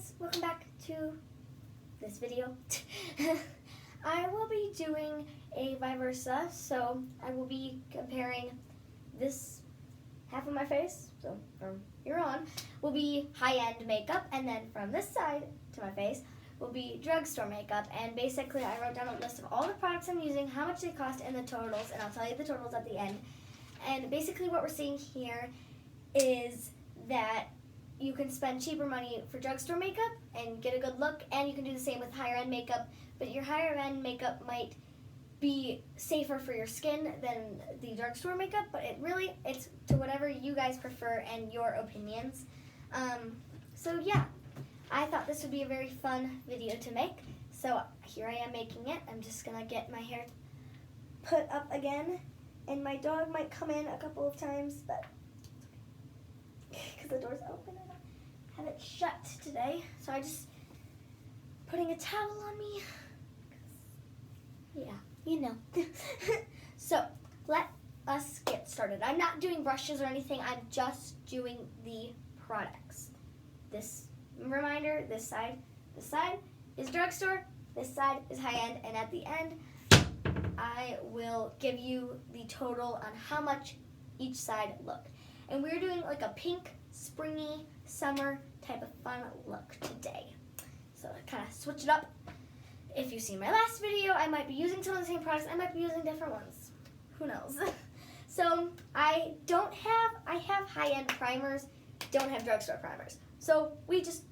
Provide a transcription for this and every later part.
guys, welcome back to this video. I will be doing a vice versa, so I will be comparing this half of my face, so from here on, will be high-end makeup, and then from this side to my face will be drugstore makeup. And basically I wrote down a list of all the products I'm using, how much they cost, and the totals, and I'll tell you the totals at the end. And basically what we're seeing here is that you can spend cheaper money for drugstore makeup and get a good look, and you can do the same with higher end makeup, but your higher end makeup might be safer for your skin than the drugstore makeup, but it's to whatever you guys prefer and your opinions. So yeah, I thought this would be a very fun video to make, so here I am making it. I'm just gonna get my hair put up again, and my dog might come in a couple of times, but because the door's open, I don't have it shut today, so I just putting a towel on me. Yeah, you know. So let us get started. I'm not doing brushes or anything. I'm just doing the products. This reminder: this side is drugstore, this side is high end, and at the end, I will give you the total on how much each side looked. And we're doing like a pink, springy, summer type of fun look today. So I kind of switch it up. If you've seen my last video, I might be using some of the same products. I might be using different ones. Who knows? So I have high-end primers, don't have drugstore primers. So we just,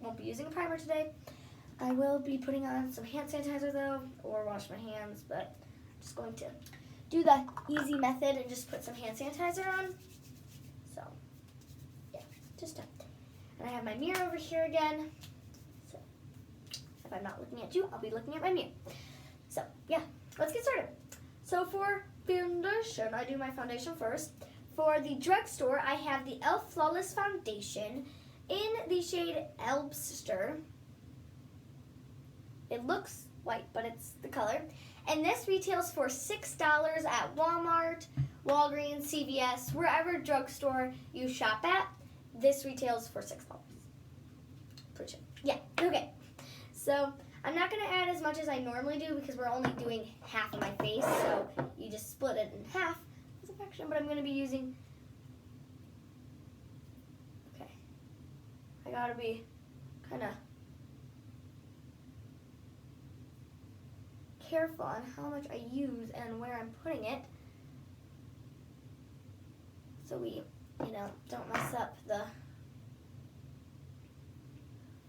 won't be using a primer today. I will be putting on some hand sanitizer though, or wash my hands, but I'm just going to do the easy method and just put some hand sanitizer on. So, yeah, just done. And I have my mirror over here again. So, if I'm not looking at you, I'll be looking at my mirror. So, yeah, let's get started. So for foundation, I do my foundation first. For the drugstore, I have the e.l.f. Flawless Foundation in the shade Elbster. It looks white, but it's the color. And this retails for $6 at Walmart, Walgreens, CVS, wherever drugstore you shop at. This retails for $6. Pretty sure. Yeah, okay. So I'm not going to add as much as I normally do because we're only doing half of my face. So you just split it in half as a fraction, but I'm going to be using, okay, I got to be kind of careful on how much I use and where I'm putting it, so we, don't mess up the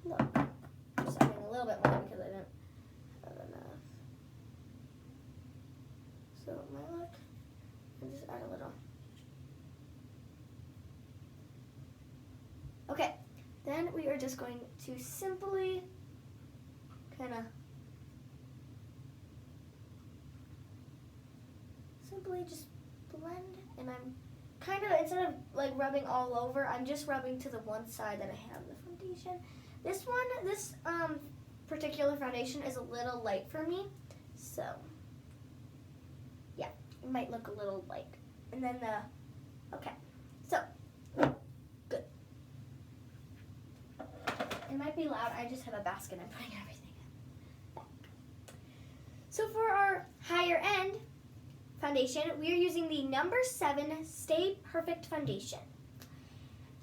look. I'm just adding a little bit more because I didn't have enough. So my look, and just add a little. Okay, then we are just going to simply kind of just blend, and I'm kind of, instead of like rubbing all over, I'm just rubbing to the one side that I have the foundation. This particular foundation is a little light for me, so yeah, it might look a little light. And then okay, so good. It might be loud, I just have a basket I'm putting everything in. So for our higher end foundation, we are using the number 7 Stay Perfect Foundation.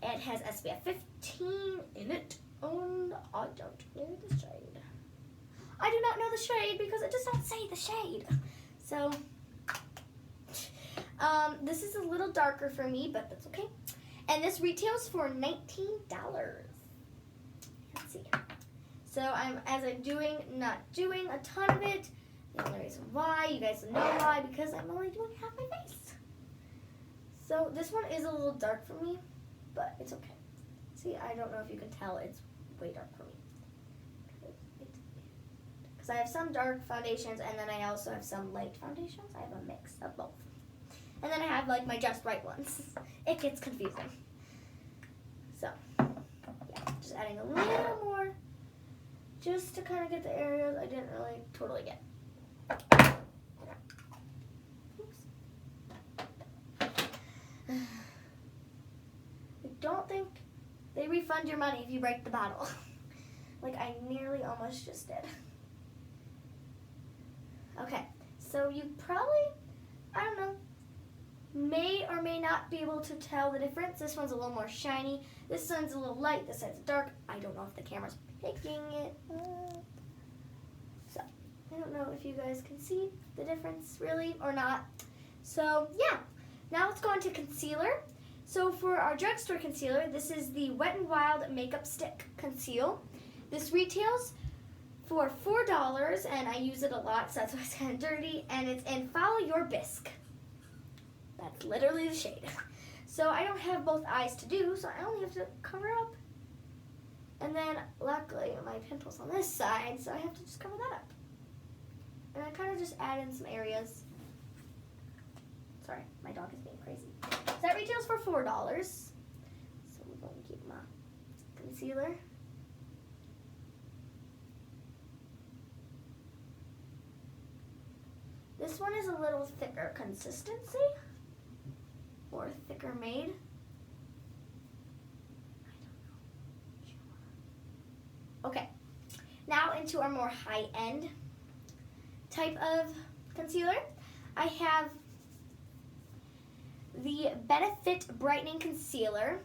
It has SPF 15 in it, and I don't know the shade. I do not know the shade because it does not say the shade. So, this is a little darker for me, but that's okay. And this retails for $19. Let's see. So as I'm not doing a ton of it. The only reason why, you guys know why, because I'm only doing half my face. So this one is a little dark for me, but it's okay. See, I don't know if you can tell, it's way dark for me. Because I have some dark foundations, and then I also have some light foundations. I have a mix of both. And then I have like my just right ones. It gets confusing. So, yeah, just adding a little more, just to kind of get the areas I didn't really totally get. I don't think they refund your money if you break the bottle. like I nearly almost just did. Okay, so you probably, I don't know, may or may not be able to tell the difference. This one's a little more shiny. This one's a little light. This side's dark. I don't know if the camera's picking it up. So, I don't know if you guys can see the difference really or not. So, yeah. Now let's go on to concealer. So for our drugstore concealer, this is the Wet n Wild Makeup Stick Conceal. This retails for $4, and I use it a lot, so that's why it's kind of dirty, and it's in Follow Your Bisque. That's literally the shade. So I don't have both eyes to do, so I only have to cover up. And then, luckily, my pimple's on this side, so I have to just cover that up. And I kind of just add in some areas. Sorry, my dog is being crazy. So that retails for $4. So we're going to keep my concealer. This one is a little thicker consistency, or thicker made. Okay, now into our more high-end type of concealer. I have the Benefit Brightening Concealer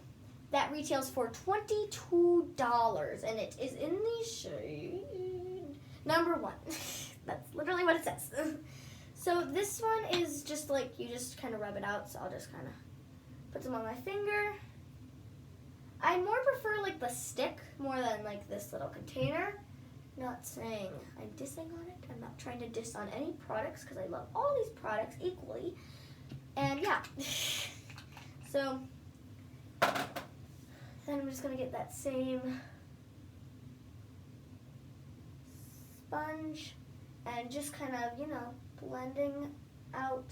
that retails for $22, and it is in the shade number 1. That's literally what it says. So this one is just like, you just kind of rub it out, so I'll just kind of put some on my finger. I more prefer like the stick more than like this little container. Not saying I'm dissing on it. I'm not trying to diss on any products because I love all these products equally. And yeah, so then I'm just gonna get that same sponge and just kind of, you know, blending out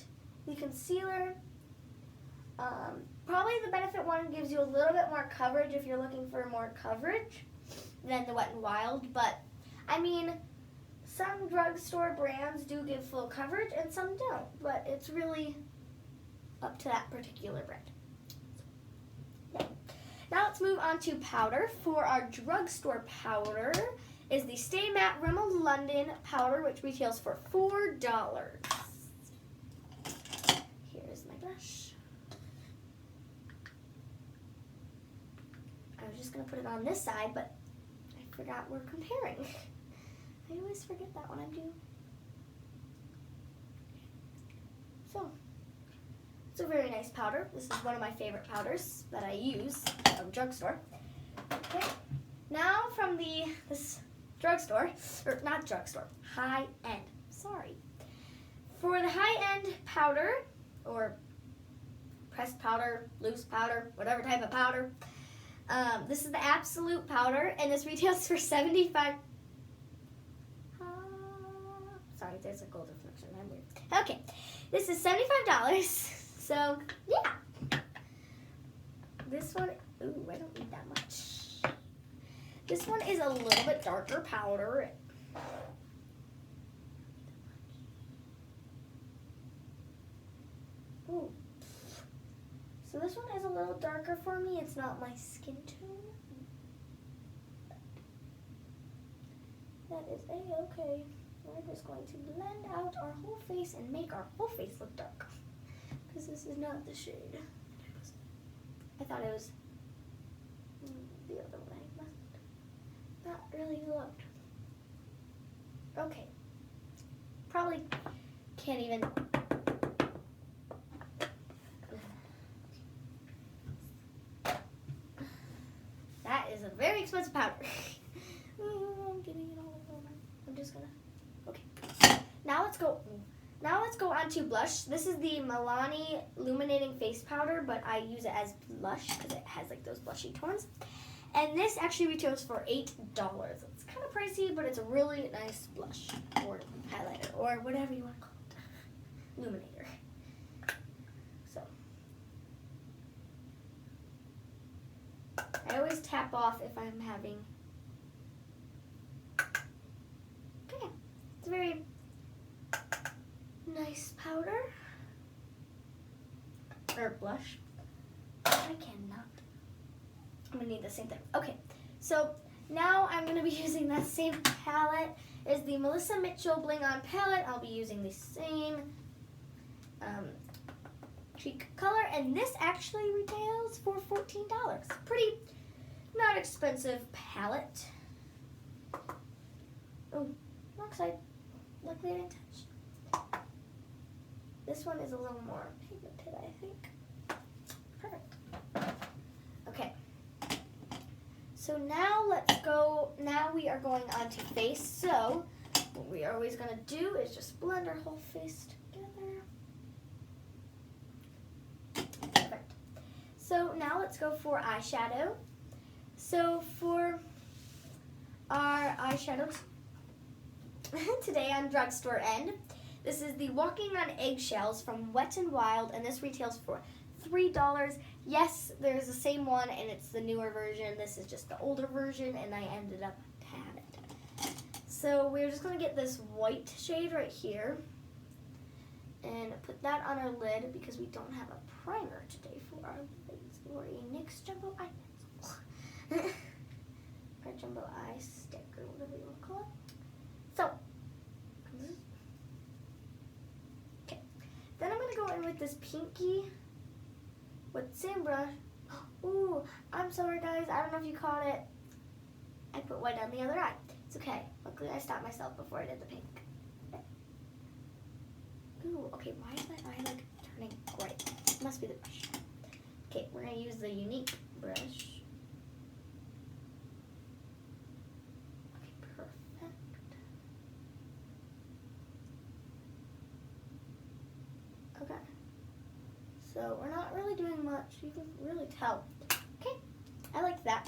the concealer. Probably the Benefit one gives you a little bit more coverage if you're looking for more coverage than the Wet n Wild, but I mean, some drugstore brands do give full coverage and some don't, but it's really up to that particular brand. Yeah. Now let's move on to powder. For our drugstore powder is the Stay Matte Rimmel London powder, which retails for $4. Here's my brush. I was just going to put it on this side, but I forgot we're comparing. I always forget that when I'm doing. So, it's a very nice powder. This is one of my favorite powders that I use from drugstore. Okay, now from this drugstore, or not drugstore, high-end, sorry. For the high-end powder, or pressed powder, loose powder, whatever type of powder, this is the Absolute powder, and this retails for $75. Sorry, there's a gold reflection. I'm weird. Okay, this is $75. So yeah, this one. Ooh, I don't need that much. This one is a little bit darker powder. Ooh. So this one is a little darker for me. It's not my skin tone. That is a-okay. We're just going to blend out our whole face and make our whole face look dark. Because this is not the shade. I thought it was the other way. Must not really looked. Okay. Probably can't even. That is a very expensive powder. I'm getting it all over. I'm just gonna. Okay. Now let's go on to blush. This is the Milani Illuminating Face Powder, but I use it as blush because it has like those blushy tones. And this actually retails for $8. It's kind of pricey, but it's a really nice blush or highlighter or whatever you want to call it. Illuminator. So I always tap off if I'm having. Okay, it's a very nice powder or blush. I cannot. I'm gonna need the same thing. Okay, so Now I'm going to be using that same palette. It's the Melissa Mitchell Bling On palette. I'll be using the same cheek color, and this actually retails for $14. Pretty not expensive palette. Oh, wrong side. Luckily I didn't touch. This one is a little more pigmented, I think. Perfect. Okay. So now let's go. Now we are going on to face. So what we are always going to do is just blend our whole face together. Perfect. So now let's go for eyeshadow. So for our eyeshadow today on Drugstore End, this is the Walking on Eggshells from Wet n Wild, and this retails for $3. Yes, there's the same one, and it's the newer version. This is just the older version, and I ended up to have it. So we're just going to get this white shade right here and put that on our lid because we don't have a primer today for our lids or a NYX Jumbo Eye Pencil. Or Jumbo Eye Stick, or whatever you want to call it. So, okay. Then I'm going to go in with this pinky with the same brush. Ooh, I'm sorry guys, I don't know if you caught it. I put white on the other eye. It's okay. Luckily I stopped myself before I did the pink. Okay. Ooh, okay, why is my eye like turning gray? It must be the brush. Okay, we're gonna use the Unique brush. Okay, perfect. Okay. So we're not really doing much. You can really tell. Okay, I like that.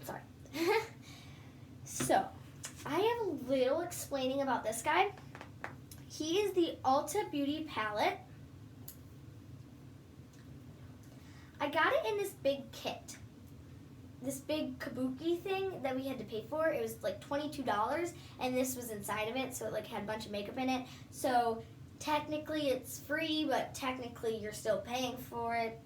Sorry. So, I have a little explaining about this guy. He is the Ulta Beauty palette. I got it in this big kit. This big kabuki thing that we had to pay for. It was like $22, and this was inside of it, so it like had a bunch of makeup in it. So technically it's free, but technically you're still paying for it.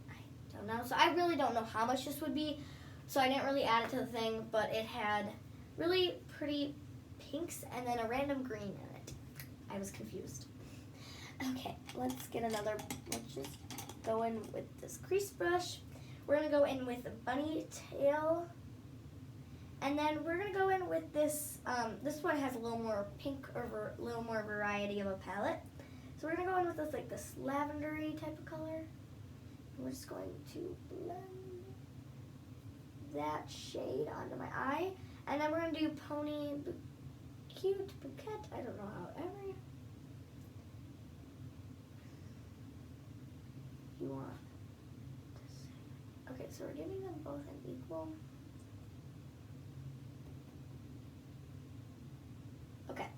I don't know. So I really don't know how much this would be. So I didn't really add it to the thing, but it had really pretty pinks and then a random green in it. I was confused. Okay, let's just go in with this crease brush. We're gonna go in with a bunny tail. And then we're gonna go in with this, this one has a little more pink or a little more variety of a palette. So we're gonna go in with this lavendery type of color. And we're just going to blend that shade onto my eye. And then we're gonna do Cute Bouquet, I don't know however you want to say. Okay, so we're giving them both an equal. Okay.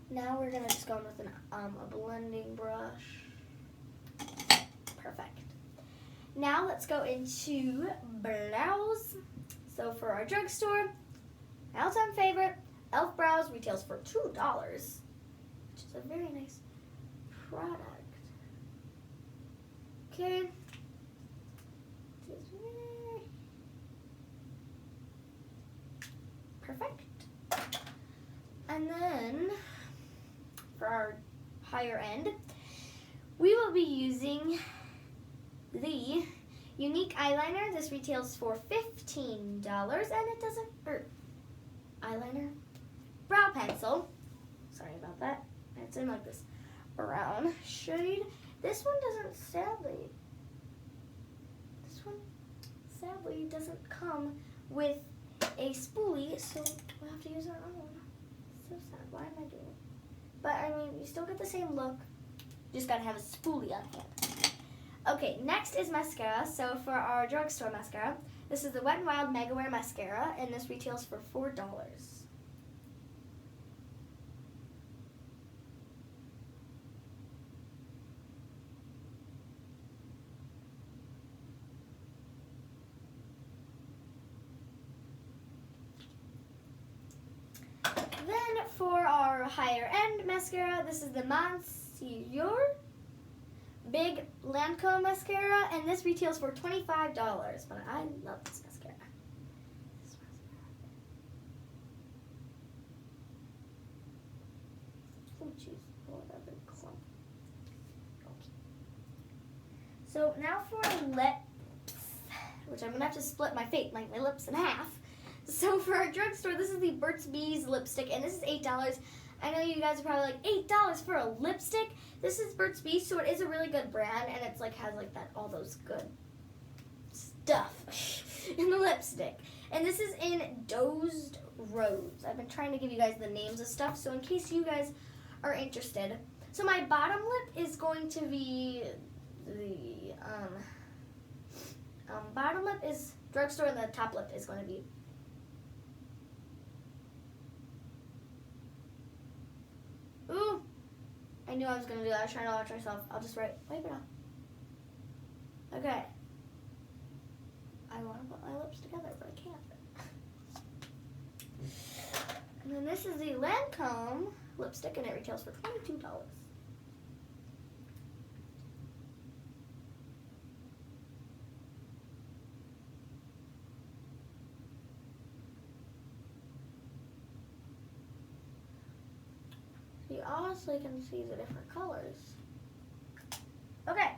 Now we're gonna just go in with a blending brush. Perfect. Now let's go into brows. So for our Drugstore, my all-time favorite, e.l.f. Brows retails for $2, which is a very nice product. Okay. Perfect. And then for our higher end, we will be using the Unique eyeliner. This retails for $15, and it doesn't hurt. Eyeliner, brow pencil. Sorry about that. It's in like this brown shade. This one sadly doesn't come with a spoolie, so we'll have to use our own. So sad. Why am I doing it? But I mean, you still get the same look. Just gotta have a spoolie on hand. Okay, next is mascara. So for our Drugstore mascara, this is the Wet n Wild Mega Wear Mascara, and this retails for $4. Then for our higher end mascara, this is the Monsieur big Lancome mascara, and this retails for $25, but I love this mascara. Oh, jeez. Oh, that big clump. Okay. So now for lips, which I'm going to have to split my lips in half. So for our drugstore, this is the Burt's Bees lipstick, and this is $8. I know you guys are probably like, $8 for a lipstick? This is Burt's Bees, so it is a really good brand, and it's like has like that all those good stuff in the lipstick. And this is in Dozed Rose. I've been trying to give you guys the names of stuff, so in case you guys are interested. So my bottom lip is going to be the bottom lip is Drugstore, and the top lip is going to be ooh, I knew I was going to do that. I was trying to watch myself. I'll just wipe it off. Okay. I want to put my lips together, but I can't. And then this is the Lancome lipstick, and it retails for $22. You honestly can see the different colors. Okay,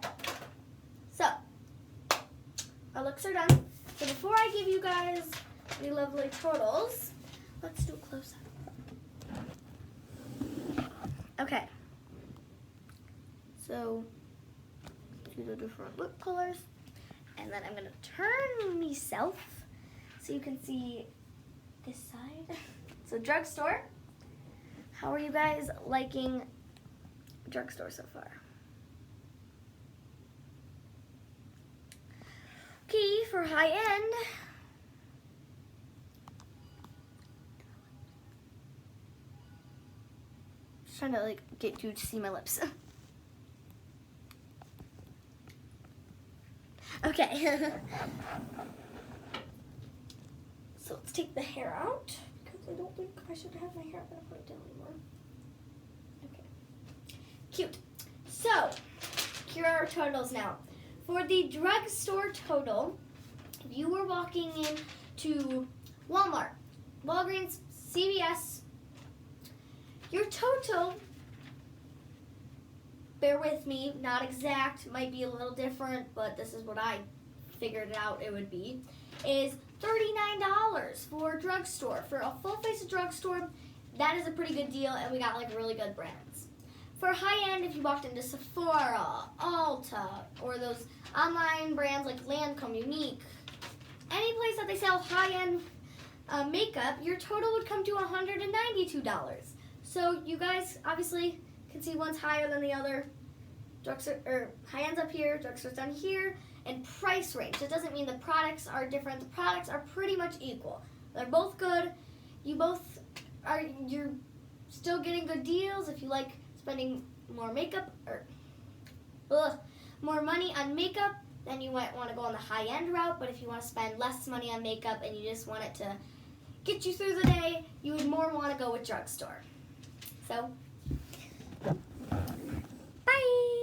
so our looks are done. So before I give you guys the lovely totals, let's do a close-up. Okay, so do the different lip colors, and then I'm gonna turn myself so you can see this side. So Drugstore. How are you guys liking Drugstore so far? Okay, for high end, just trying to like get you to see my lips. Okay. So let's take the hair out. I don't think I should have my hair up in a ponytail anymore. Okay. Cute. So, here are our totals now. For the Drugstore total, if you were walking into Walmart, Walgreens, CVS, your total, bear with me, not exact, might be a little different, but this is what I figured out it would be, is $39 for Drugstore. For a full face of Drugstore, that is a pretty good deal, and we got like really good brands. For high end, if you walked into Sephora, Ulta, or those online brands like Lancome, Unique, any place that they sell high end makeup, your total would come to $192. So you guys obviously can see one's higher than the other. Drugstore, or high end's up here, Drugstore's down here. And price range. It doesn't mean the products are different. The products are pretty much equal. They're both good. You're still getting good deals if you like spending more makeup or more money on makeup, then you might want to go on the high-end route. But if you want to spend less money on makeup and you just want it to get you through the day, you would more want to go with Drugstore. So, bye!